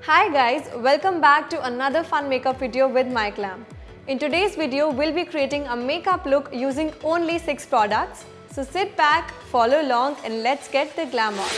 Hi guys, welcome back to another fun makeup video with MyGlamm. In today's video, we'll be creating a makeup look using only 6 products. So sit back, follow along and let's get the glam on.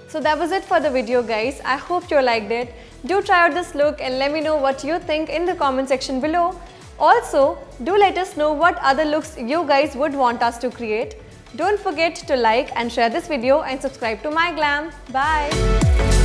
So that was it for the video guys. I hope you liked it. Do try out this look and let me know what you think in the comment section below. Also, do let us know what other looks you guys would want us to create. Don't forget to like and share this video and subscribe to MyGlamm. Bye!